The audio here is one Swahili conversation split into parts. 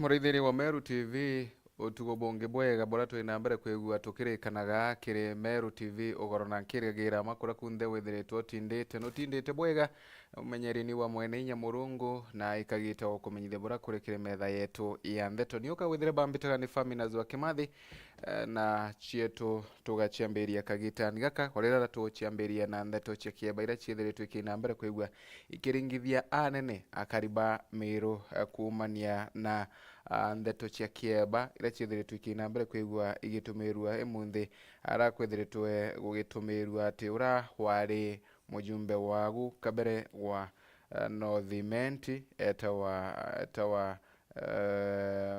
Muraithiri wa Meru TV utugo bonge bwega bora twina mbere kwigua tukirikanaga kiri Meru TV ugorona nkirigira makura kunde withiritwo tindite no tindite bwega umenyeri ni wa mwene Nyamurungu na ikagita ukumenyithia bora kuri kiri metha yetu ya ndeto ni uka withire bambitaga ni famina zwa Kimathi na chietu tugachiambiria kagita ngaka korera tuchiambiria na ndeto chekia baira chiethiritwe kina mbere kwigua ikiringithia anene akariba Meru kuumania na ndeto cia kieba ira chiethiritwe kina mbere kwigua igitumirwa emunthi ara kwethiritwe gugitumirwa ati ura wari mujumbe wagu kabere wa Northimenti etawa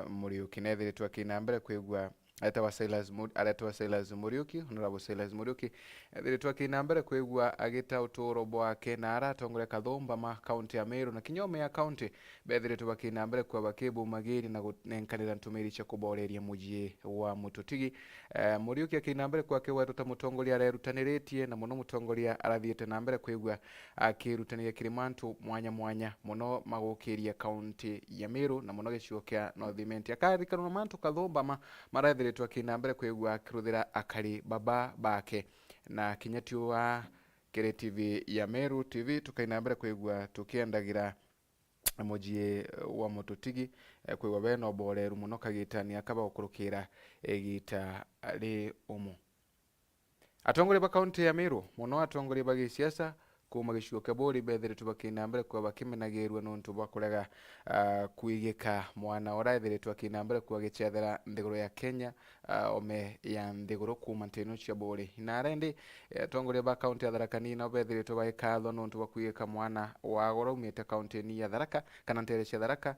Muriuki nethiritwe kina mbere kwigua etawa Silas Muriuki honorable Silas Muriuki ethiritwe kina mbere kwigua agita uturo bwake na aratongore kathomba ma county ya Meru na kinyome ya county bethiritwe kina mbere kwa bakibu magiri na nenkanira ntumiri cha kuboreria mujie wa mututigi Muriuki kina mbere kwa kewa tutamutongoria arerutaniretie na muno mutongoria arathiete na mbere kwigua akirutaniria kirimantu mwanya muno magukiria county ya Meru na muno gicigo kia Northimenti akarikana mantu kathomba marethiritwe kina mbere kwigua kiruthira akari baba bake na kinyatio wa Kere TV ya Meru TV tukaina mbere kwigua tukiendagira mujie wa mututigi kwigua beno boreru muno kagitani akaba gukurukira egita ri umu atongore ba county ya Meru muno atongore ba gisiasa kuma gishuo kabori bethiritwe bakina mbere kwa bakimenagirwe nontu bakurega kuigika mwana oraithiritwe kina mbere kwa gichethera ndiguro ya Kenya ome ya ndiguro kuma nteno cia bori na rendi atongore ba county ya Tharaka Nithi bethiritwe baikatho nontu bakuigika mwana wa goro umite county ni ya Tharaka kana ntere cia Tharaka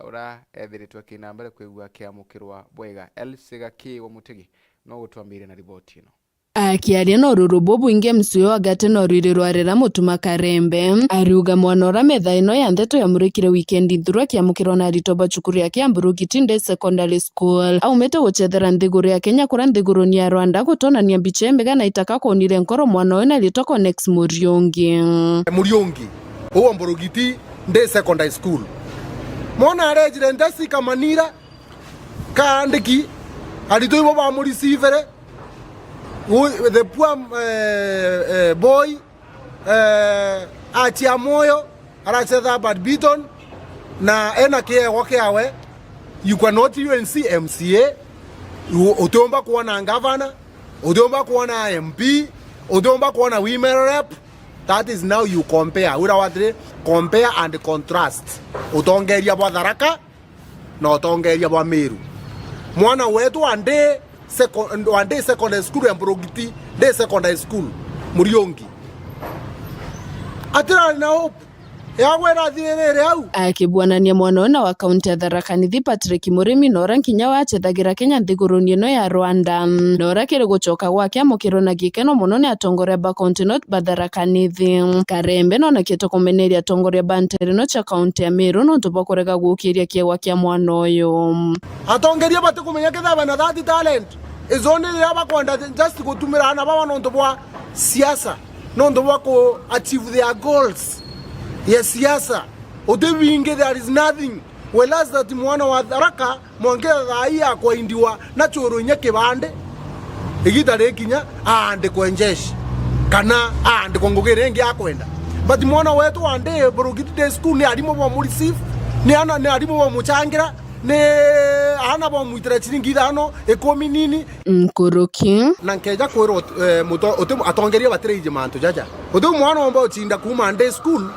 ora ethiritwe kina mbere kwigua kiamukirwa bwega Elsiga ki wa mutigi no gutwambire na riboti ino akiaria no rurubo bwinge msuyo agate no rwirirwarira mutuma Karembe ariuga mwana ora metha ino ya ndeto ya murikire weekend thurwa kiamukirwa na ritoba cukuru ya Kiamburuki Tinde Secondary School aumete guchethera nthiguru ya Kenya kura nthiguru ni ya Rwanda gutonania mbichembe kana itaka konire nkoro mwana wena litoko next Muriongi uwo Mburugiti Tinde Secondary School mwana arejire ndasi kamanira kaandiki alito ibo ba muri sivere the poor boy achia moyo aracheza badminton na ena kie wake awe you cannot UNC MCA utomba kuona governor utomba kuona MP utomba kuona women rep. That is now you compare compare and contrast utongeria bwa Tharaka na utongeria bwa Meru mwana wetu ande secondary school ya Mburugiti Tinde Secondary School Muriongi atira na hope yagwera thirere au akibwanania mwana ona wa county ya Tharaka Nithi Patrick Murimi nora nkinya wachethagira Kenya nthiguruni no ya Rwanda nora kiri gucoka gwake amukiro na gikeno muno ni atongore ba county not ba Tharaka Nithi Karembe nona kito kumeneria atongore ba ntere no cha county ya Meru no tubakorega gukiria kiewa kia mwana uyu atongeria batukumenya kitha na that talent is only yaba kwenda just gutumira ana baba no ndobwa siasa no ndobwa ko achieve their goals. Yes, siasa utebinge there is nothing whereas that mwana wa Tharaka mwongera raia kwa indiwa na choro nyake bande igitare kinya ande kwenjeshi kana ande kongogerengi akwenda but mwana wetu ande Mburugiti Tinde School ni arimo bo muri sif ni ana ni arimo bo muchangira ne ana bo muitira chiringi thano ekomi nini Nkuruki na nkeja kwero atongeria batirije mantu jaja utu mwana omba ochinda kuma ande school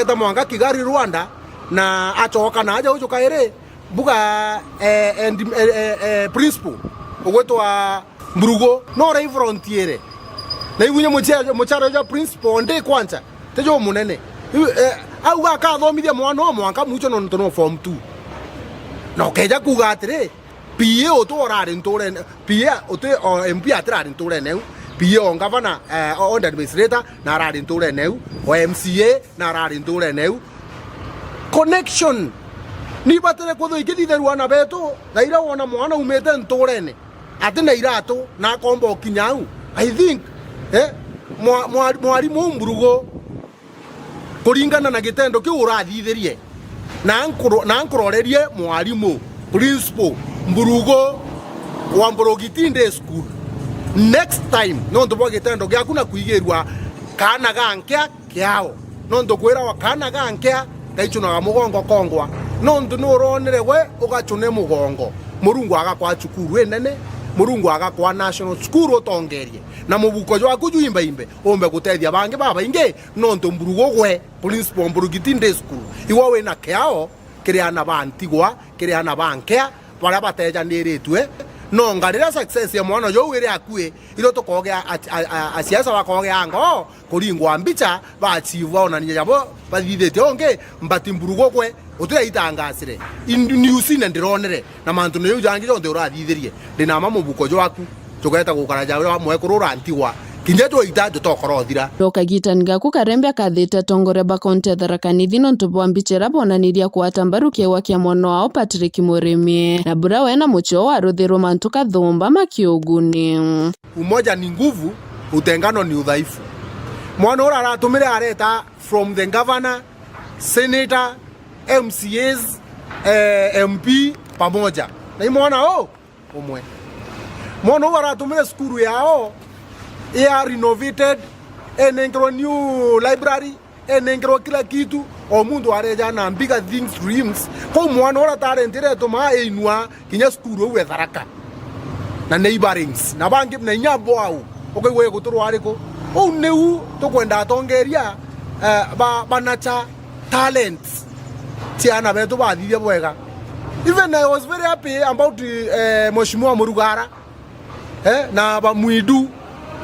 eta mwanga Kigali Rwanda na achoka na aja uchoka ere buga principal ogwetwa Mburugo no rai frontiere na ibunye mucharo ya principal nde kwanza tejo munene au aka thomithia mwana o mwanga mucho no ntono form 2 no keja kugatire pie otorari ntore pie ote MP atrari ntore neu pie on governor on administrator na rari ntore neu o MCA na rari ntore neu connection ni batere ko thoi kithitheru ana beto thaira wona mwana umete ntorene ati na irato na kombo kinyau I think mwarimu Mburugo kuringana na gitendo ki urathithirie na nkurorerie mwarimu principal Mburugo wa Mborogitinde school next time no ndo bogitendo gya kuna kuigerwa kana gankya kyao no ndo kwera wa kana gankya gaichuna mugongo kongwa no ndo nuronere we ugachune mugongo Murungu agakwa cukuru enene Murungu agakwa national school otongerie na mubuko jwa kujuyimba imbe ombe gutethia bange baba inge no ndo Mburugo gwe principal Mborogitinde school iwawe na kyao kiriana bantigwa kiriana bankya bara bateja niritwe no ngarira success ya mwana yo wire akue iro to kogea asiasa bakogea ngo kuringwa mbicha bachiva onania jabo bathithete onge mbati Mburugo kwe utira itangasire news ine ndironere na mantu no yujangi onde urathithirie ndina mama mubuko jo aku tugeta gukara jawe amwe kurura antiwa kinje to ita to korothira Lokagitani gaku karembe akathite tongore bakonte tharakanithi no ntubwa mbichera bonaniria kwatambarukia wakia mwana wao Patrick Murimi na bura wena mucho wa ruthiro mantu kathumba makiuguni. Umoja ni nguvu, utengano ni udhaifu. Mwana ora aratumire areta from the governor, senator, MCAs, MP pamoja na imwana umwe mwana ora aratumire skuru yao are renovated enengro new library enengro kila kitu omundu areja na bigger things dreams ko mwana ora tarentire to ma einwa kinya skuru we tharaka na neighborings na bangi na nyabo au okwe guturu ariko neu to kwenda tongeria banacha talents tiana beto bathithia bwega. Even I was very happy about Mheshimiwa Murugara na Mwidu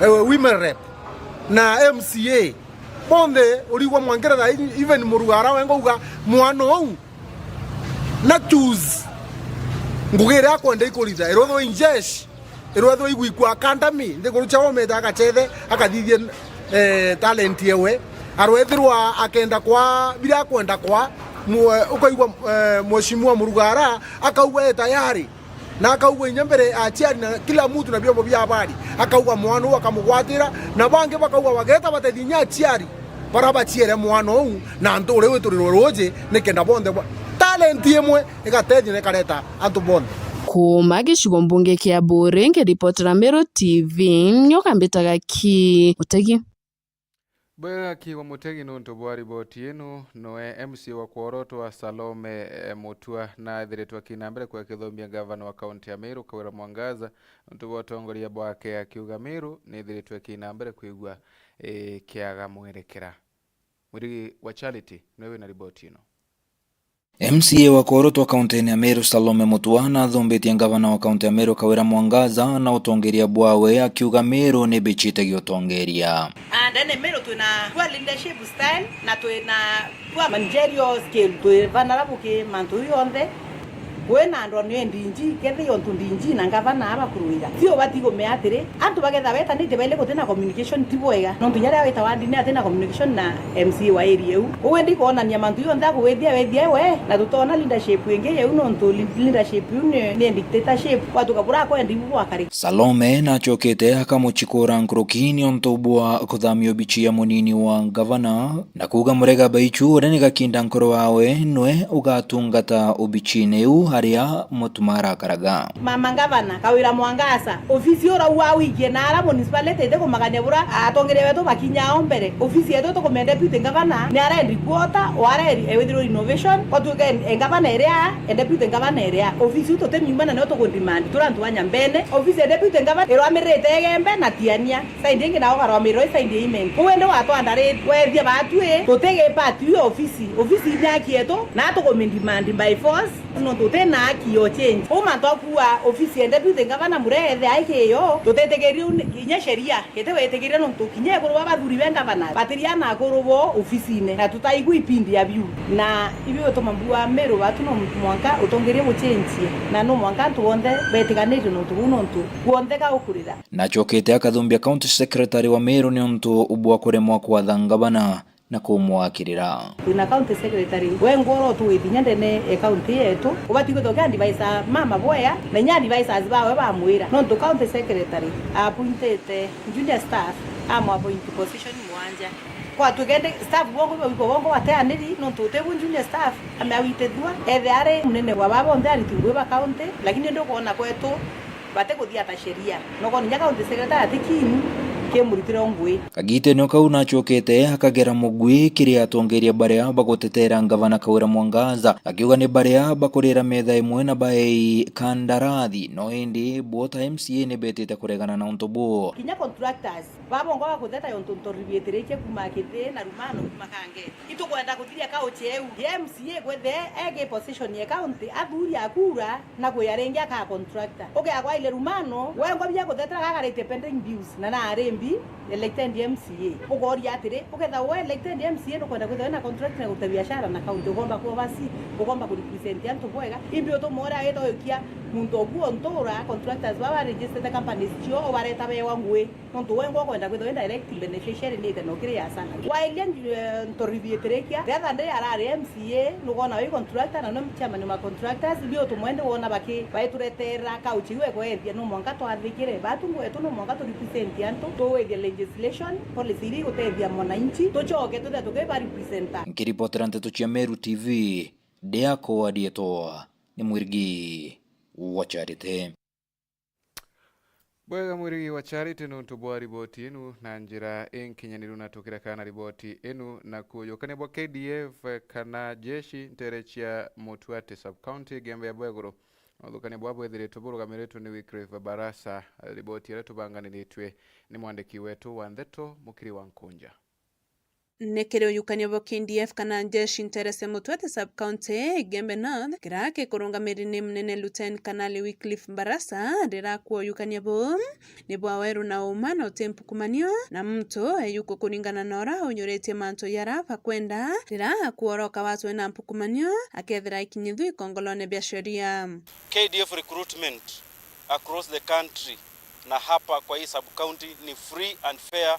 women rep na MCA bonde uliwa mwangereza even Murugara wengoga mwana ou na choose ngugere akwenda ikoliza erotho injesh erotho igwikwa kandami ndikurucha omeda akachethe akathithie talent yewe arwethirwa akenda kwa bila kwenda kwa ukaigwa Mheshimiwa Murugara akauwa tayari na akauwa nyambere achiari na kila mtu na byombo bya habari akauwa mwana akamugwatira na bange bakauwa bageta batedinya achiari baraba chiere mwana ou na ndore weturiro roje nekenda bonde talent yemwe ikatethi ne kareta antu bonde kuma gicigo mbunge kia Burenge reportera Mero TV nyokambitaga ki Mutegi Bwega kiwa Mutegi nuntu bwa riboti ino noe MC wa Kworoto wa Salome Mutua na thiretwa kinambere kwa kithomia gavana wa kaunti ya Meru Kawira Mwangaza nuntu bwa tongoria bwake akiuga Meru ni thiretwa kinambere kuigwa kiaga mwerekera muri wa Charity nowe na riboti ino. MCA wa Kworoto wa kaunti ya Meru Salome Mutua na thombetie gavana wa kaunti ya Meru Kawira Mwangaza na utongeria bwawe akiuga Meru ni bichite giotongeria and Meru tuna kwa leadership style na tuna kwa managerial skill tu vanarabu ke mantu yonde wena ando ni ndinji kethe yontu ndinji na gavana aba kuruira tio batigo meatire antu bagetha beta ni tebele gutena communication tiboega no tunyara weta wandi ni atena communication na MC wa area u wendi kuona ni mantu yonde wethia we na tutona leadership wenge ye uno ntu leadership ni dictatorship watu kabura ko ndi bwa kari. Salome na chokete akamuchikora nkrokini onto bwa kuthamio bichia munini wa gavana na kuga murega baichu reni gakinda nkoro wawe nwe ugatungata ubichine u haria mutumara karaga mama gavana Kawira Mwangaza ofisi ora wa wiki na ara municipality de kumagania bura atongere wetu bakinya mbere ofisi yetu to komende deputy gavana ni ara reporter o ara ewithiro innovation ko tuge gavana area deputy gavana area ofisi to temimana no to demand turantu wanyambene ofisi deputy gavana ero amerete gembe na tiania saindi ngi nawo karo amiro saindi imen wende watu andare wethia batue totege patu ofisi nyakieto na to demand by force no tena kiyo change manto kuwa ofisi deputy gavana murethe aikeyo tutetegerio kinya sheria kete wetegeria no tukinye kurwa bathuri benga bana batiriana kurubo ofisine na tutaigu ipindi ya view na ibyo tomambua Meru watu no mwanka utongerie mu change na no mwanka tuonde betiganire no tuguno ntu kuonde ka ukurira na chokete akathumbia county secretary wa Meru ni onto ubwa kuremwa kwa thangabana na kumwakirira na county secretary wengoro tuithinya ndene county yetu ubati guthoga device mama boya na nya devices bawe bamwira no to county secretary appointed junior staff appoint position mwanja kwa tugende staff bongo bateaniri no tutebunjunye staff amawitedwa ethe munene wa babo ndari tungwe ba county lakini ndo kuona kwetu bate kuthia ta sheria no ko nyaka county secretary atikinu kemuritira ngwe Kagite no kau nachokete akagera mugwi kiria atongeria baria bagotetera ngavana Kawira Mwangaza akiuga ni baria bakorera metha imwe na baei kandarathi no indi bota MCA ne betete kuregana na untobo kinya contractors babo ngoga kutheta yonto ribietereke kumakete na rumano kumakange itu kwenda kutiria kao cheu MCA gwethe ege position ye county athuri akura na kuyarengia ka contractor oke agwa ile rumano wengo bya kutheta gagarite pending bills na arembi elected MCA ugoria atire uketha we elected MCA no kwenda kuthena contract na utabiashara na county ugomba kuwa basi ugomba ku represent antu bwega imbio to mora eto yokia muntu oguo ntora contractors baba registered companies cio obareta bewa ngwe nontu wengo kwenda kuthena direct beneficiary ni no kiria sana while to revieterekia rather than arare MCA no gona we contractor na no chairman ma contractors bio to mwende wona baki baituretera kauchi we kwethia no mwanka to athikire batu ngwetu no mwanka to represent antu to we the legislation policy ri gutethia mwananchi tuchoke tuthe tukeba representa nkiripotera nteto cia Meru TV Deako adietoa ni Mwirigi wa Charity. Bwega Mwirigi wa Charity no tubwa riboti inu na njira enkinyaniru na tukira kana riboti inu na kuyokane bwa KDF kana jeshi nterechia Mutuate sub county gembe ya Bwegoro Odukane bwa bwethire tuburugamirito ni Wycliffe Barasa riboti yetu banganiritwe ni mwandiki wetu wa Ndeto Mukiri wa Nkunja. Nekere uyukania bo KDF kana jeshi interese Mutuate sub county Gembe North kirake kurungamirire mnene Lieutenant Kanali Wycliffe Barasa rira kwa uyukania bo ni bwa weru na umana utempu kumanio na mto yuko kuningana nora unyorete manto yara kwenda rira kuoroka watu na mpukumanio akethira ikinyithu ikongolone bia sheria. KDF recruitment across the country na hapa kwa hii sub county ni free and fair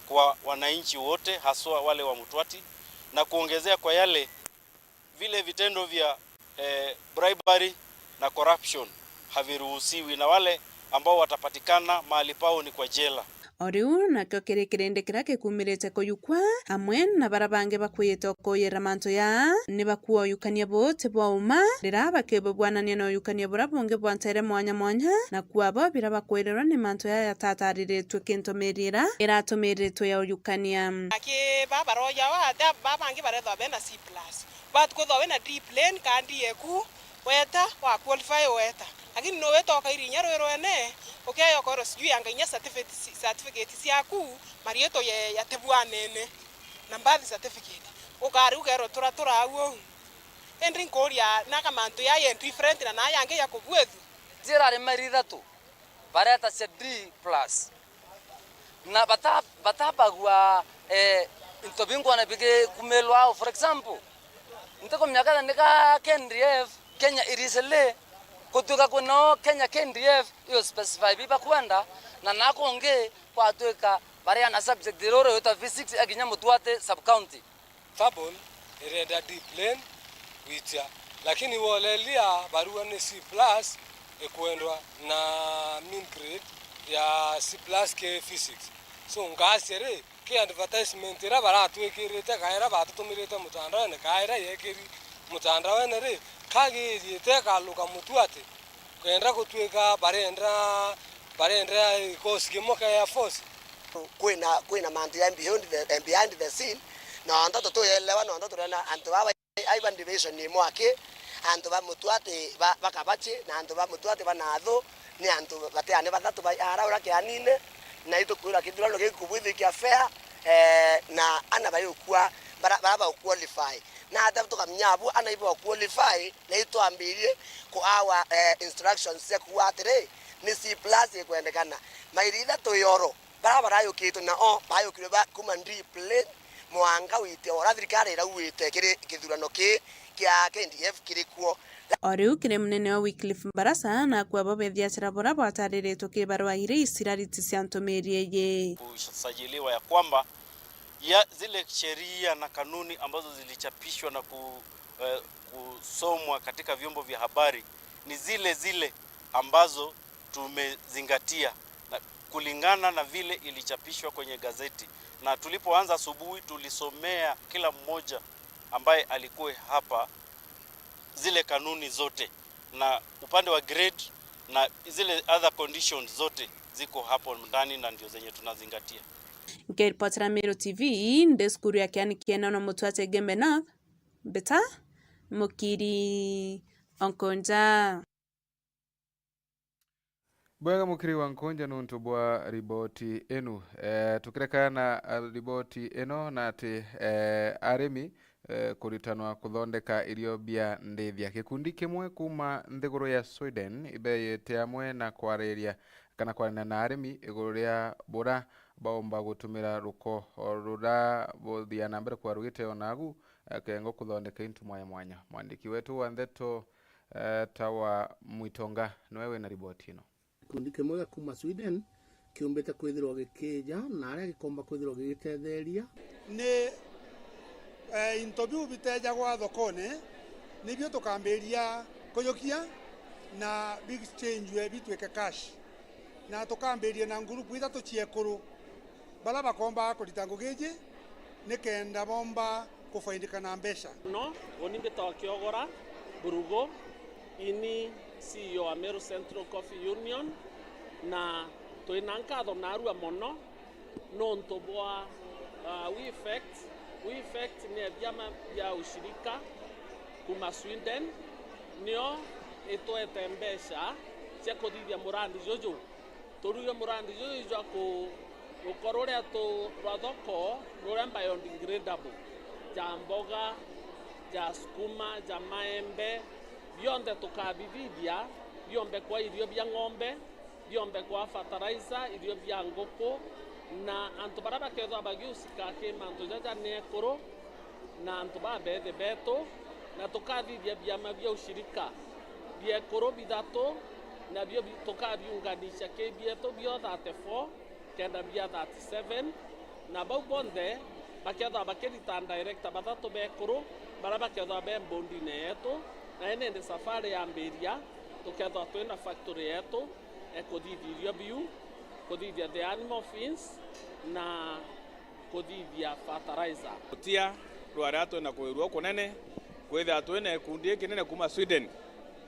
kwa wananchi wote haswa wale wa Mutuati na kuongezea kwa yale vile vitendo vya bribery na corruption haviruhusiwi na wale ambao watapatikana mahali pao ni kwa jela. Oriu na kyo kirikirinde kirake kumirite kuyukwa hamwe na barabange bakwiyete koyera manto ya ne bakuwa uyukania bote bwa uma rira bakebe bwanania no uyukania burabunge bwantere mwanya na kuabo biraba kwererwa ni manto ya yatatariretwe kintomerira iratomeretwe ya uyukania ake baba roya wa da babange baretho bena C+ batko bena D plane kandi yeku weta wa qualify weta lakini no weto kairinya rwero ene okeyo koro sijui angainya certificate siaku marieto ya tebwanene na birth certificate ukari ugero tura awo endring koria na kamanto ya different na yange ya kubwethu zirare marithatu bareta C D+ na batapagwa intobingwa na bige kumelwa for example ntako myaka nika KNDF Kenya irisele kutuka kuno Kenya KNDF yo specify biba kwenda na nakonge kwa tuka baria na subject roro yota V6 aginya Mutuate sub county tabon irenda D plane witia lakini wolelia barua ni C+ ekwendwa na mean grade ya C+ ke physics so ngasere ke advertisement ra baratu ekirete kaira batutumirete mutandao ne kaira yekiri mutandao ene re kage yete kaluka Mutuate kwenda kutweka barendra koskimo ya force kwina mantu ya behind the scene na ndoto to yelewa na ndoto na antu baba Ivan division ni mwake antu ba Mutuate bakabache na antu ba Mutuate banatho ni antu bateane bathatu ba araura kianine na ito kura kidurano gikubwithi kia fair na ana bayokwa baraba qualify na hata tukamnyabu anaibo qualify na ito ambirie ku our instructions ya kuatire ni C+ kwendekana mairida to yoro barabara yo kitu na bayo kireba kumandri plane mwanga wite ora thirikari ra wite kiri kithurano ki kia KNDF kirikuo Oriu kire mnene wa Wycliffe Barasa na kwa bobe biashara bora batariretwe kibarua ire isirariti siantomerie ye kusajiliwa ya kwamba ya zile sheria na kanuni ambazo zilichapishwa na kusomwa katika vyombo vya habari ni zile ambazo tumezingatia na kulingana na vile ilichapishwa kwenye gazeti. na tulipoanza asubuhi tulisomea kila mmoja ambaye alikuwa hapa zile kanuni zote, na upande wa grade na zile other conditions zote ziko hapo ndani na ndio zenye tunazingatia. Nikiripotera Mero TV ndeskuru ya kiani kiena na mutwate gembe na beta mukiri onkonja Bwega mukiri wa nkonja nuntu bwa riboti enu. Tukireka na riboti eno na ati arimi kuritanwa kuthondeka irio bia ndithia. Gikundi kimwe kuma nthiguru ya Sweden ibeyete amwe na kwariria kana kwarana na arimi iguru ria bura baomba gutumira ruko rura bothia na mbere kwa rugite onagu kengo kuthondeka into mwanya mwanya. Mwandiki wetu wa Ndeto tawa Mwitonga niwe na riboti ino. Gikundi kimwe kuma Sweden kiumbite kwithirwo gikija na aria gikomba kwithirwo gigitetheria ni interview biteja gwa thokone nibyo tukambiria kujukia na big exchange we bitweke cash na tukambiria na ngurupu ithatu ciekuru bala bakomba kurita ngugiji nikenda bomba kufaindika na mbeca no oninde tokiogora burugo ini CEO wa Meru Central Coffee Union na toinankatho narua mono nonto bwa we effect ni vyama vya ushirika kuma Sweden nio itwete mbeca cia kuthithia murandi jojo toruga murandi jojo ko ukorore to rwathoko rura biodegradable ja mboga ja sukuma ja maembe bionde tukabithithia biombe kwa irio bia ng'ombe biombe kwa fertilizer irio bia ngoko na antu baraba ketho bagiusika ke mantu jaja nekoro na antu babethe beto na tukathithia biama bia ushirika bia koro bithatu na bio tukabiunganisha ke bieto bio 34 kenda bia 37 na bau bonde baketho bakirita director bathatu bekoro baraba ketho be bondi neto na ene safari ya mberia tuketho twina factory yetu ekuthithia biu kuthithia the animal feeds na kuthithia fertilizer tia rwara twina kwirwo kunene kwitha twina kundi kinene kuma Sweden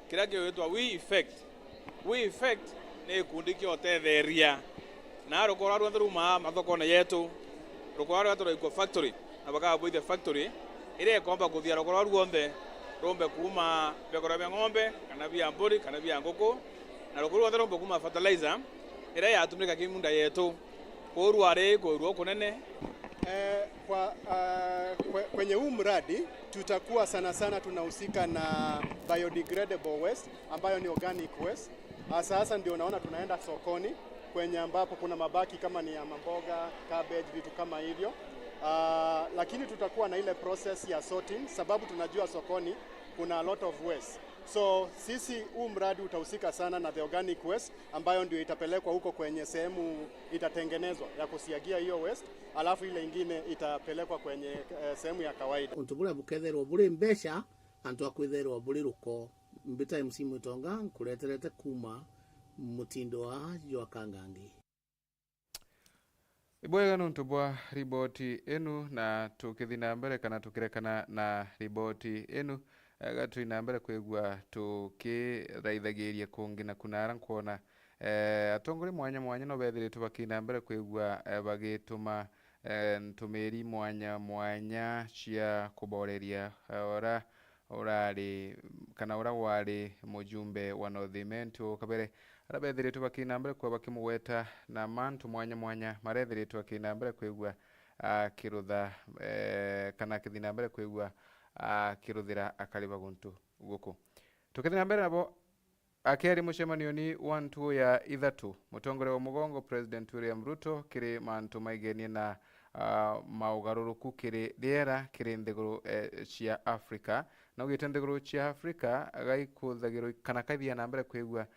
kira kiwitwa we effect ni kundi kiotetheria na rukora rwandruma mathoko na yetu rukora rwatoro iko factory na baka bwithia factory ile komba kuthia rukora rwonde rombe kuma bekora bya ng'ombe kana bya mburi kana bya ngoko na rukora rwombe kuma fertilizer ile yatumika kimunda yetu kurware kurwo kunene kwenye huu mradi tutakuwa sana tunahusika na biodegradable waste ambayo ni organic waste. Sasa ndio naona tunaenda sokoni kwenye ambapo kuna mabaki kama ni ya mboga, cabbage, vitu kama hivyo. Lakini tutakuwa na ile process ya sorting sababu tunajua sokoni kuna a lot of waste. So sisi huu mradi utahusika sana na the organic waste ambayo ndio itapelekwa huko kwenye sehemu itatengenezwa ya kusiagia hiyo waste, alafu ile ingine itapelekwa kwenye sehemu ya kawaida. Untubura buketherwo buri mbesha antu akwitherwo buri ruko mbita MC Mwitonga kureterete kuma mutindo wa Jwa Kangangi. Ibwega nuntu bwa riboti enu na tukithina mbere kana tukirekana na riboti enu gatu ina mbere kwigwa tukiraithagiria kungi na kunara nkuona atongori mwanya mwanya no bethiritwe bakina mbere kwigwa bagituma ntumiri mwanya mwanya cia kuboreria orari kana wari mujumbe wa Northimento kabere arabethiritwe bakina mbere kwa bakimugweta na mantu mwanya mwanya marethiritwe bakina mbere kwigwa kirutha kana kithina mbere kwigwa kiruthira akariba guntu guku tukithina mbere nabo akeri mucemanio ni wantu ya ithatu mutongore wa mugongo President William Ruto kiri mantu maigenie na maugaruruku kiri riera kiri nthiguru cia Africa na ugite nthiguru cia Africa gaikuthagirwo kana kaithia na mbere kwigwa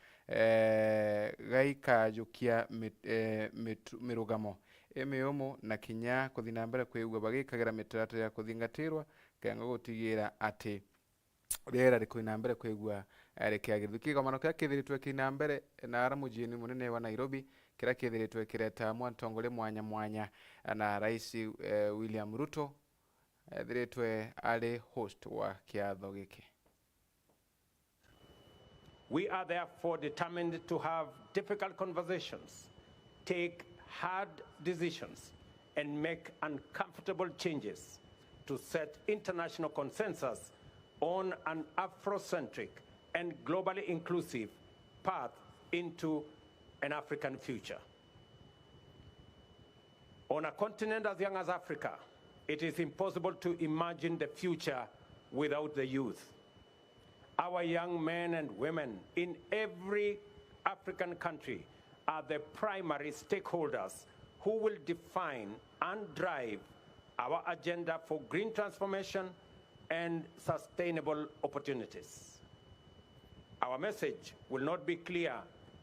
gaikajukia mirugamo emiomo na kinya kuthina mbere kwigwa bagikagira mitarato ya kuthingatirwa kenga gutigira ati riera rikuina mbere kwigwa rekia githuki gomano kia kithiritwe kina mbere na aramujini munene wa Nairobi kira kithiritwe kireta mwantongole mwanya mwanya na rais William Ruto thiritwe ari host wa kiatho giki. We are therefore determined to have difficult conversations, take hard decisions, and make uncomfortable changes to set international consensus on an Afrocentric and globally inclusive path into an African future. On a continent as young as Africa, it is impossible to imagine the future without the youth. Our young men and women in every African country are the primary stakeholders who will define and drive our agenda for green transformation and sustainable opportunities. Our message will not be clear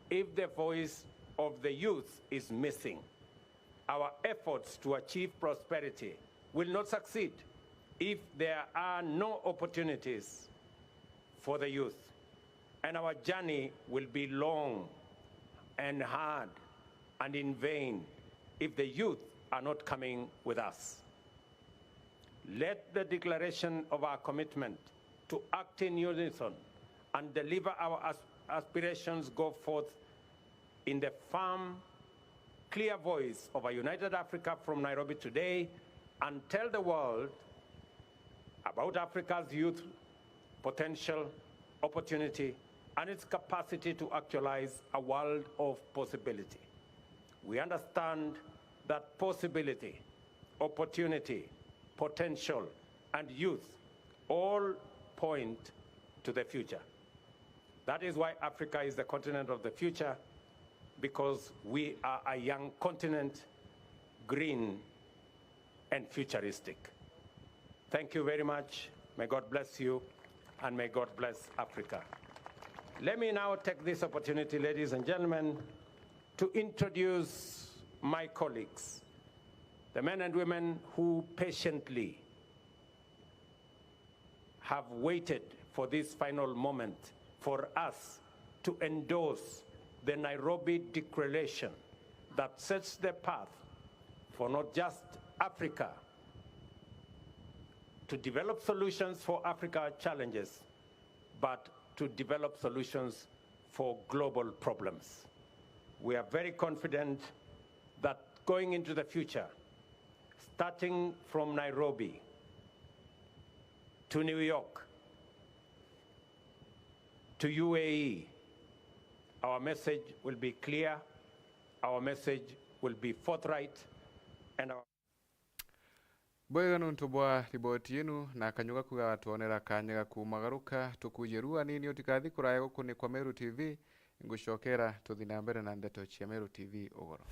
if the voice of the youth is missing. Our efforts to achieve prosperity will not succeed if there are no opportunities for the youth. And our journey will be long and hard and in vain if the youth are not coming with us. Let the declaration of our commitment to act in unison and deliver our aspirations go forth in the firm, clear voice of a united Africa from Nairobi today, and tell the world about Africa's youth potential, opportunity, and its capacity to actualize a world of possibility. We understand that possibility, opportunity, potential, and youth all point to the future. That is why Africa is the continent of the future, because we are a young continent, green and futuristic. Thank you very much. May God bless you, and may God bless Africa. Let me now take this opportunity, ladies and gentlemen, to introduce my colleagues, the men and women who patiently have waited for this final moment for us to endorse the Nairobi Declaration that sets the path for not just Africa to develop solutions for Africa's challenges, but to develop solutions for global problems. We are very confident that going into the future, starting from Nairobi to New York to UAE, our message will be clear, our message will be forthright, and our Bwega nuntu bwa riboti yenu na kanyuga kuga tuonera kanyaga kumagaruka tukujerua nini utikathi kuraya gukuni kwa Meru TV ngushokera tuthina mbere na ndeto cia Meru TV ugoro.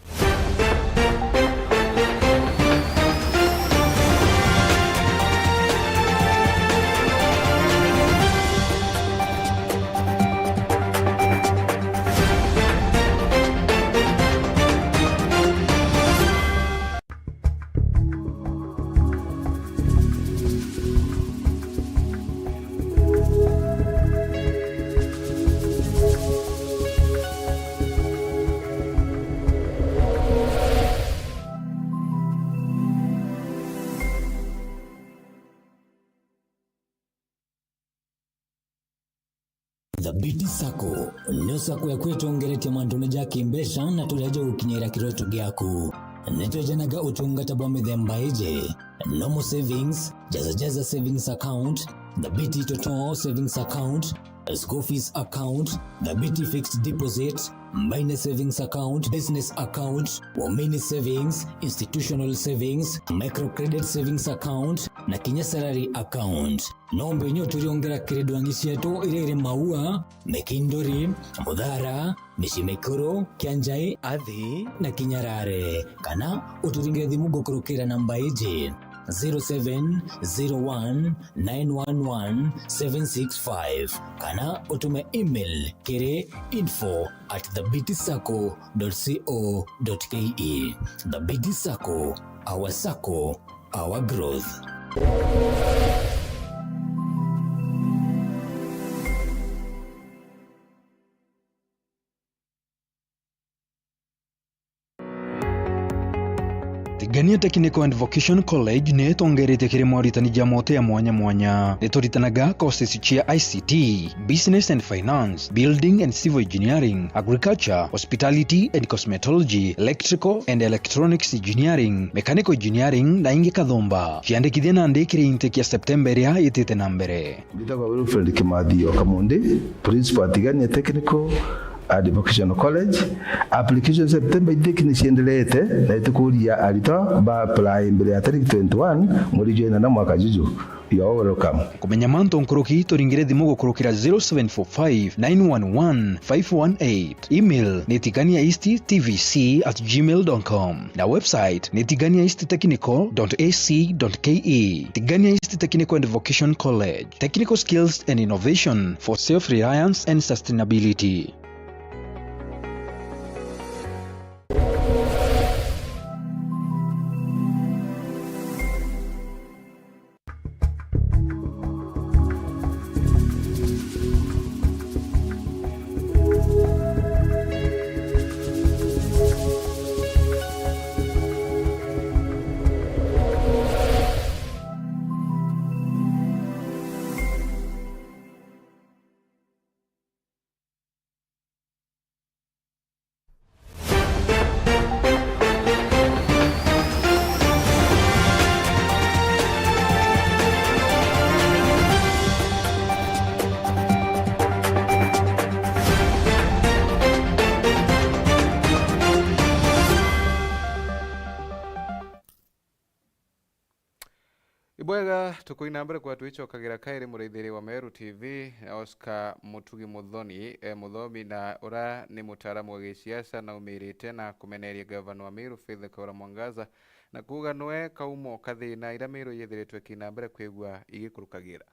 The BT Sacco nyo sako ya kwetongeretie mantune jaki mbesha na tuleja ukinyera kiroto gyaku netojenaga utungata bwa mithemba ije normal savings, jaza savings account, the BT Toto savings account, school fees account, the BT fixed deposit, minor savings account, business account, women savings, institutional savings, microcredit savings account, na kinya salary account. Nombe nyo tuliongera kredo angisieto irere maua, mekindori, mudhara, mishimekoro, kianjai, adhi, na kinyarare. Kana uturingire thimu gokorokera namba ije 0701911765. Kana utume email kere info@thebitsacco.co.ke. The BT Sacco, our Sacco, our growth. Tigania Technical and Vocational College ne tongerete kiri moritani jamote ya mwanya netoritanaga courses chia ICT, Business and Finance, Building and Civil Engineering, Agriculture, Hospitality and Cosmetology, Electrical and Electronics Engineering, Mechanical Engineering na inge kathomba ciandikithia na ndikire intake ya September ya itete na mbere. Nditagwa Wilfred Kimathi Okamundi, Principal Tigania Technical and Vocational College. Application September intake ni ciendelete na itukuria arito ba apply mbere ya tariki 21 mwezi Juni na mwaka juju. You are welcome. Kumenya manto nkoroki turingire thimu gukurukira 0745911518. Email ni tiganiaeasttvc@gmail.com na website ni tiganiaeasttechnical.ac.ke. Tigania East Technical and Vocational College. Technical skills and innovation for self-reliance and sustainability. Ibwega tukuina mbere kwa tuicho kagira kairi mureithiri wa Meru TV Oscar Mutugi Muthoni muthomi na ura ni mutaaramu wa gisiasa na umirite na kumeneria gavana wa Meru Faith Kaura Mwangaza na kuga noe kaumo kathina ira Meru yethiritwe kina mbere kwigua igikurukagira.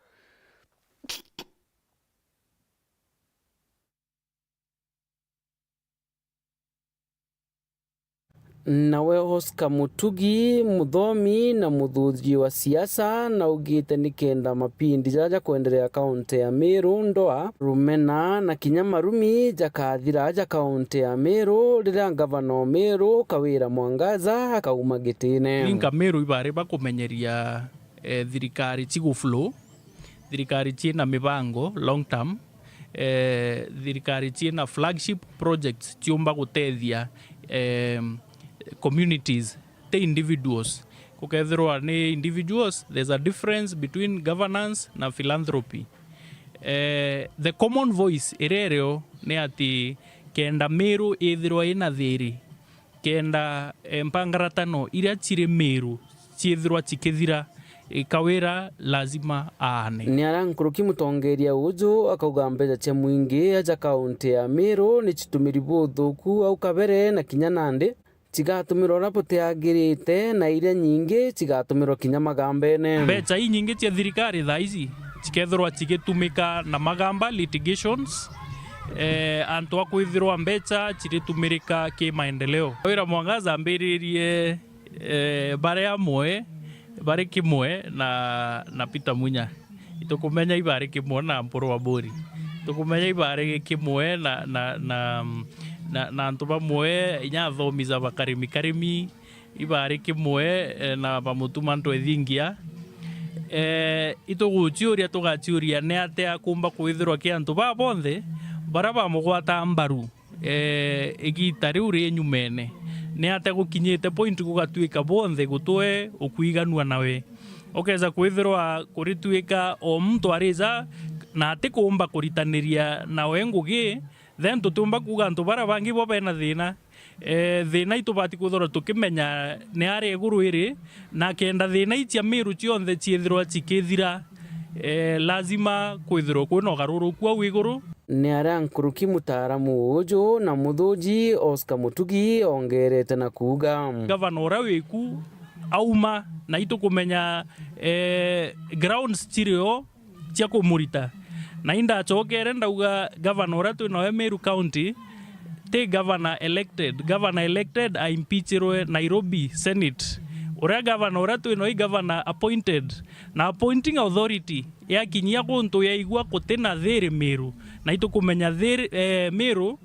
Nawe Oscar Mutugi muthomi na muthuji wa siasa na ugite nikenda mapindi jaja kuendelea kaunti ya Meru ndoa rumena na kinyamarumi jakathira ja kaunti ya Meru rira gavana wa Meru Kawira Mwangaza akauma gitine. Inka Meru ibare bakumenyeria thirikari chiguflow thirikari china mibango long term thirikari china flagship projects chiumba gutethia communities the individuals kukethirwa ni individuals. There's a difference between governance na philanthropy. The common voice irereo ni ati kenda Meru ithirwa ina thiri kenda mpangaratano iria chiri Meru chiithirwa chikithira Kawira lazima aane. Ni arankuruki mutongeria uju akauga mbeca cia mwingi aja kaunti ya Meru ni chitumiri buthuku au kabere na kinya nandi chigatumirwo rapote agirite na iria nyingi chigatumirwo kinya magambene. Mbeca nyingi cia thirikari thaici chikethirwa chigitumika na magamba litigations antu akwithirwa mbeca chiritumirika ki maendeleo. Kawira Mwangaza ambiririe bare amwe bare kimwe na Peter Munya itukumenya ibare kimwe na Mpuru wa Bori tukumenya ibare kimwe na antu bamwe inya thomiza bakarimi ibare kimwe na bamutuma ntu ethingia ituguciuria tugaciuria ne ate akumba kwithirwa ki antu ba bonthe bara bamugwata mbaru igitari uri nyumene ne ate gukinyite point gugatuika bonthe gutwe ukuiganua nawe okeza kwithirwa kurituika o muntu ariza na ate kumba kuritaniria nawe ngugi then tutumba kuga antu bara bangi bo bena thina thina itubati kuthora tukimenya ne ari iguru iri na kenda thina itia Meru cionthe ciithirwa cikithira lazima kwithirwa kwina ugaruruku au iguru. Ni arankuruki mutaaramu uju na muthuji Oscar Mutugi ongerete na kuga gavana ura wiku auma na itukumenya grounds chirio cia kumurita na inda chokere ndauga gavana ura twina Meru County te governor elected a impeachirwe Nairobi Senate ura gavana ura twina governor appointed na appointing authority ya kinyia kuntu ya igua kutena thiri Meru na itukumenya thiri Meru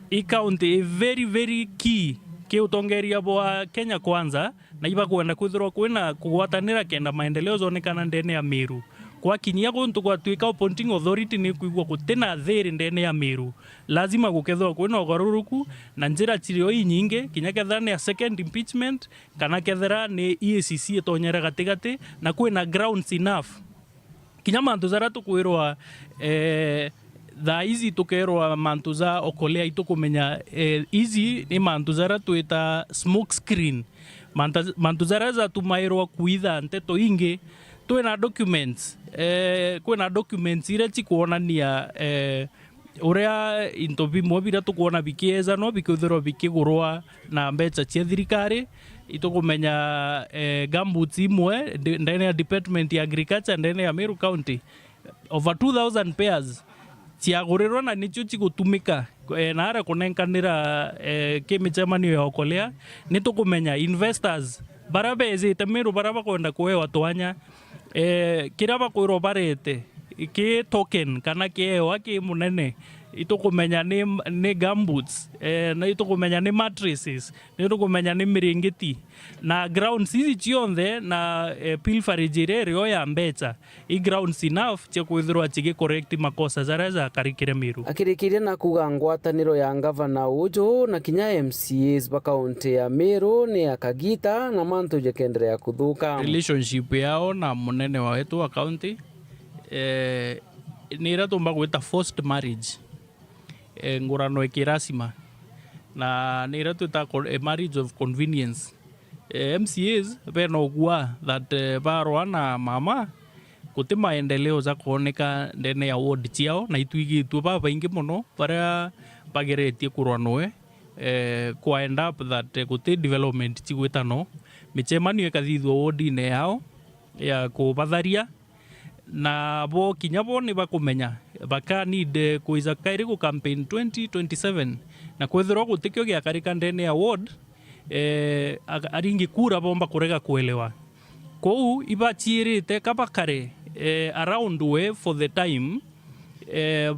i county very very key kiutongeria bwa Kenya Kwanza na iba kwenda kwithirwa kwina kugwatanira kenda maendeleo zonekana ndene ya Meru kwa kinyia guntu gwatuika appointing authority ni kuigwa gutina thiri ndene ya Meru lazima gukethwa kwina ugaruruku na njira cirio nyingi kinya kethera ni a second impeachment kana kethera ni EACC etonyera gatigati na kwina grounds enough kinya mantu zara tukwirwa tha izi tukerwa mantu za okolea itukumenya izi ni mantu zara tuita smoke screen mantu zara za tumairwa kuitha nteto ingi twina documents kwina documents ira chikuonania uria into bimwe bira tukuona bikieza no bikithirwa bikigurwa na mbeca cia thirikari itukumenya gumboots imwe ndene ya department ya agriculture ndene ya Meru County over 2000 pairs ciagurirwo na nicio cigutumika na ara kunenkanira kimicemanio ya okolea nitukumenya investors barabezite Meru baraba kwenda kuewa twanya kira bakwirwo barete ki token kana kiewa ki munene itukumenya ni gumboots na itukumenya ni mattresses ni itukumenya ni miringiti na grounds ici cionthe na pilferage rio ya mbeca i grounds enough cia kwithirwa chigi correct makosa zaraza karikire Meru akirikiria na kuga ngwataniro ya gavana uju na kinya MCAs ba kaunti ya Meru ni akagita na mantu jekenderea kuthuka relationship yao na munene wa wetu wa county ni iratumba gwita forced marriage ngurano ekirasima na ni iratuita marriage of convenience MCAs beno gwa that barwa na mama kuti maendeleo za kuoneka ndene ya ward ciao na ituigitwe baba ingi muno baria bageretie kurwanwe kwa end up that kuti development cigwitano michemanio ekathithwo ward-ine yao ya kubatharia na bo kinya bo ni bakumenya baka need kuiza kairi ku campaign 2027 na kwethirwo gutikio gia karika ndene ya ward aringi kura bomba kurega kuelewa kou ibachirite kabakare around way for the time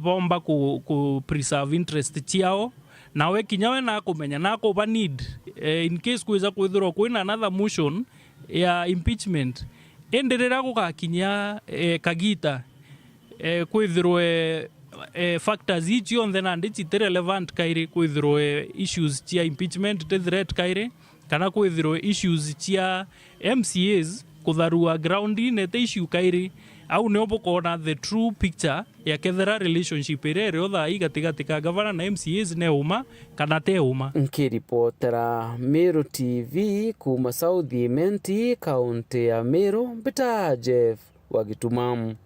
bomba ku preserve interest ciao nawe kinyawe na kumenya na ko ba need in case kuiza kwithirwo kwina another motion ya impeachment enderera gugakinya kagita kwithirwe factors ichi on then and it's relevant kairi kwithirwe issues cia impeachment to threat kairi kana kwithirwe issues cia MCAs kutharua ground in the issue kairi au ne obokona the true picture ya kethera relationship ire otha igatigati ka governor na MCAs ne uma kana te uma nkiripotera Meru TV kuma South Imenti kaunti ya Meru Mbita Jeff Wagitumamu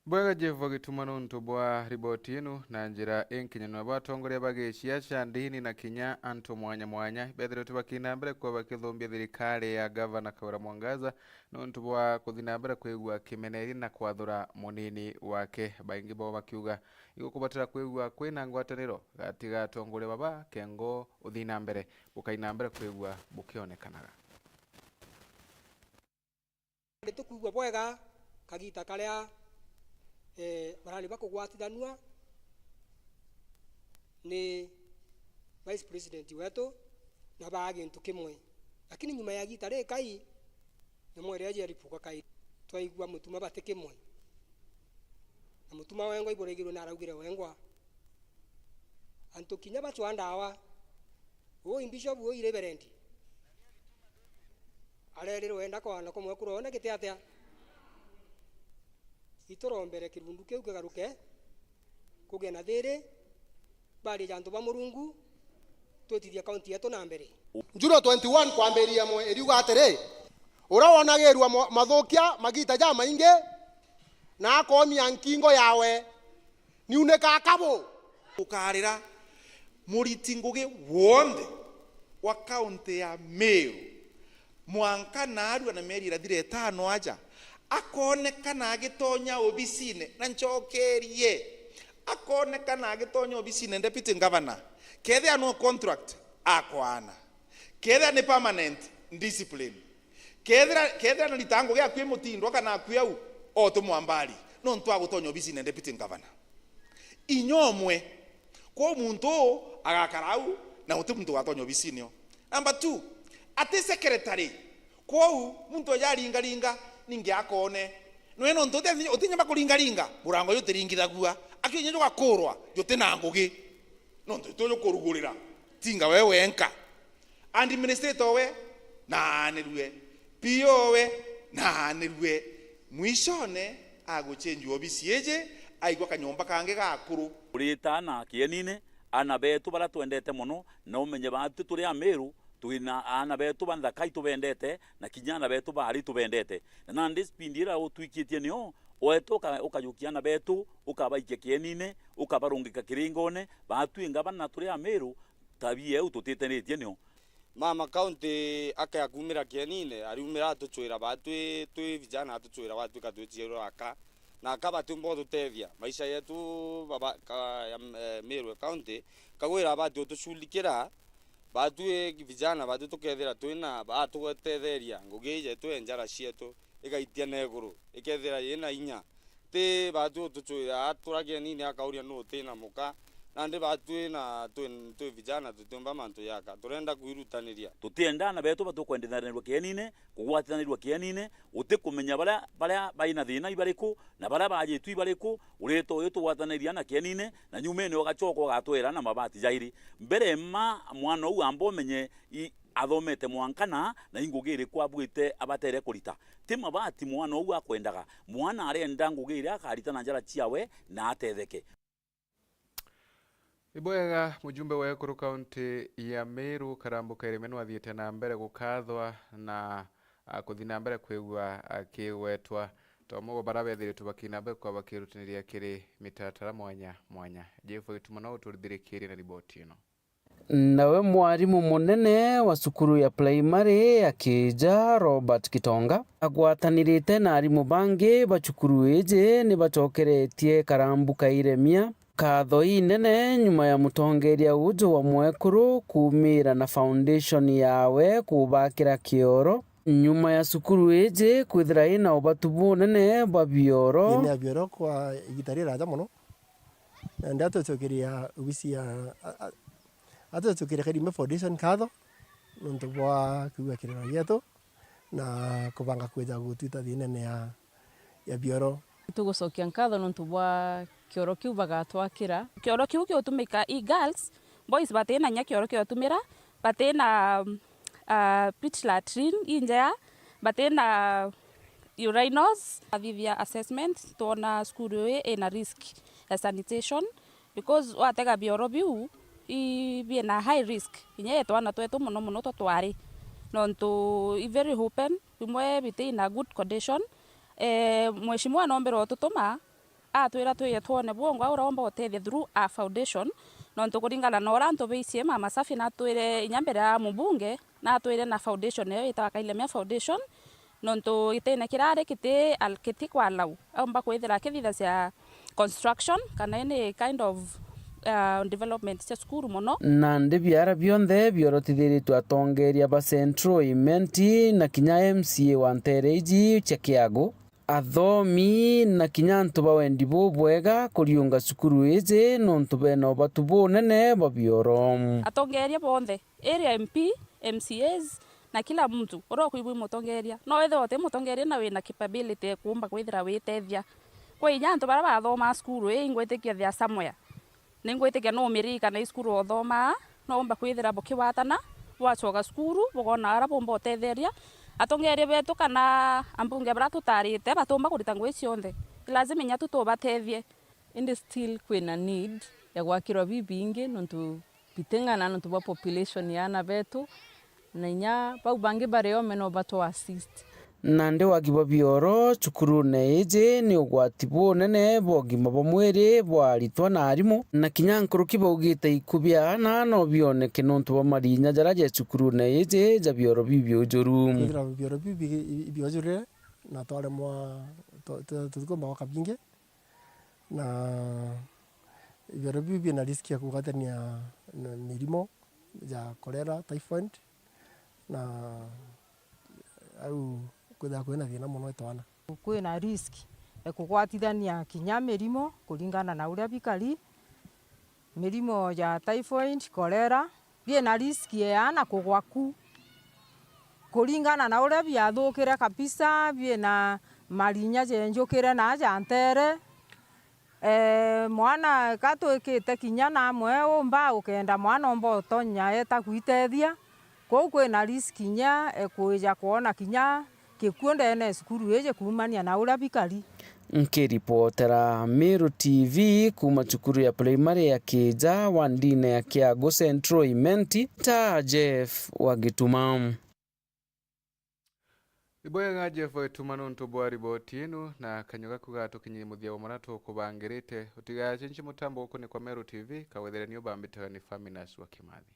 bwega Jeff Wagitumano ntubwa riboti inu na njira enkinyano batongoria bageciaca ndini na kinya anto mwanya bethire tubakina mbere kwa bakithombia thirikari ya governor Kaura Mwangaza no ntubwa kuthina mbere kwigua kimeneri na kwathura munini wake baingi bo bakiuga igukubatira kwigua kwina ngwataniro gatiga tongoria baba kengo uthina mbere ukaina mbere kwigua bukionekanaga tukuigua bwega kagita karia barani bakugwatithanua ni vice president wetu na bagi ntu kimwe lakini nyuma ya gitare kai ni mwereje alipuka kai twaigua mutuma bate kimwe na mutuma wengwa iboregirwo na araugire wengwa antu kinya bachwa ndawa o bishop o reverend arerero wenda kwana komwe kurona gite atia itorombere kirundu keu kagaruke kugena thiri bari jantu ba murungu twetithia county yetu na mbere Juro 21 kwamberia mwe eriuga atere urawonagirwa mathukia magita ja mainge na akomia nkingo yawe niuneka kabo ukarira muriti ngugi wonde wa county ya Meru mwanka naru na meri irathire 5 aja akonekana agitonya obisine na nchokerie akonekana agitonya obisine deputy governor kethe no contract akwana kethe ni permanent discipline kethe na litango gya kwi mutindo kana kwi au oto mwambali no ntwa gutonya obisine deputy governor inyomwe kwa muntu agakarau na uti muntu watonyo bisinio. Number 2, ati secretary kwa muntu yaringa ringa ningi akone no eno ntote utinya bakuringa ringa murango yote ringithagua akinye nyoga kurwa yote na ngugi no ntoto yokurugurira tinga wewe enka administrator we na nirwe PO we na nirwe mwishone aguchenju obisi eje aigwa kanyomba kange gakuru uritana kienine ana betu bara twendete muno na umenye batu turi Ameru tuina ana betu bandhakai tubendete na kinyana betu bari tubendete na ndispindira utwikitie nio oetoka ukayukiana betu ukabaikia kienine ukabarungika kiringone batu ingaba na turi Ameru tabie ututitenetie nio mama county akakumira kienine ariumira tuchwira batu tu vijana atuchwira batu katuchiro aka na akaba tumbo tutethia maisha yetu baba Meru county kagwira batu tushulikira batu vijana batu tukethira twina batu gwetetheria ngugije twenjara cietu igaitia neguru ikethira yina inya te batu tuchwira aturagia nini akauria no tina muka nande batu na tu vijana tutumba mantu yaka turenda kuirutaniria tutiendana betu batukwendithanirwa kienine kugwatanirwa kienine utikumenya bara baina thina ibariku na bara bajitu ibariku ureto uyu tugwataniria na kienine na nyumene ogachoko gatwera na mabati jairi mbere mwana u ambo menye athomete mwankana na ingugire kwabwite abatere kurita ti mabati mwana u akwendaga mwana arenda ngugire akarita na njara ciawe na atetheke. Ibwega mujumbe wa Ekuru County ya Meru karambuka irimenu athiete na mbere gukathwa na kuthi na mbere kwigua akiwetwa tomo barabethire tubakina mbere kwa bakirutiniria kiri mitatara mwanya mwanya jefo gituma no turithirekire na riboti ino. Nawe mwarimu munene wa sukuru ya primary akija Robert Gitonga agwatanirite na arimu bangi bacukuru eje ni bacokeretie karambuka iremia katho inene nyuma ya mutongeria ujo wa Mwekuru kumira na foundation yawe kubakira kioro nyuma ya sukuru eje kwithira ina obatu bunene bwa bioro ina bioro kwa igitari raja muno ndato chokeria ubisi ya ato chokeria kadi foundation katho nuntu bwa kuwa kirero yetu na kubanga kweja gutwita thinene ya bioro tugucokia nkatho nuntu bwa kioro kiu bagatwakira kioro kiu giotumika girls boys batena nya kioro giotumira batena pitch latrine injea batena urinals avivia assessment tuona skuru ina risk ya sanitation because watega bioro biu i na high risk inye twana twetu muno twari nontu i very open bimwe biti na good condition mweshimwa nombero tutuma atwira twiye twone bwongo uromba utethia through a foundation nontu kuringana na oranto beicie mama safi na twire inyambere ya mubunge na twire na foundation yo itawakailemia foundation nontu itene kirare kiti kwa lau amba kwithira kithitha cia construction kana any kind of development cia skuru muno na ndi biara bionthe biorotithiritwe atongeria ba central imenti na kinya MCA wa Ntereji Chekiago athomi na kinya ntu bawendi bubwega kuriunga sukuru eje nontu bena batu bunene babioro atongeria bonthe area MP MCAs na kila mtu oro kuibu mutongeria no wethe wote mutongeria na wina capability kumba kwithira witethia kwa inya ntu bara bathoma skuru ingwetikia thia somewhere ningwetikia no mirika na skuru othoma no umba kwithira bukiwatana wacoga skuru bugona ara bomba utetheria atongeria betu kana ambunge bara tutarite batomba kurita ngwe cionthe lazima nya tutobatethie indi still kwina need ya gwakirwa bibingi nontu bitengana nontu ba population yana betu na nya bau bangi bareo meno bato assist na ndi wagiba bioro cukuru ne eje ni ugwati bunene bogima bomwere bwaritwa na arimu na kinya nkuru kibogite ikubya na no bioneke nontu ba marinya jaraje cukuru ne eje ja bioro bibyo juru bioro bibyo juru na tole mwa tuko kabinge na bioro bibyo na riski ya kugatania mirimo ya kolera typhoid na au kwina thina muno twana kwina risk ekugwatithania kinya mirimo kuringana na uria bikari mirimo ya typhoid, cholera, biena riski ya na kugwaku. Kuringana na uria biathukire kabisa, biena marinya jenjukire na jantere. Mwana katwikite kinya namwe umba ukenda mwana ombo tonya eta gwitethia. Kou kwina riski nya kuja kuona kinya kikuonde ene skuru eje kumania na uria bikari. Nkiripotera Meru TV kuma cukuru ya primary ya Kija wa ndine ya Kiago Central Imenti ta Jeff wa Gituma. Ibwega Jeff wa Gituma nonto bwa riboti ino na kanyoga kugato kinyi muthia wa marato kubangirite utigaje nchi mutambo uko ni kwa Meru TV kawethere ni ubambitaga ni Faminas wa Kimathi.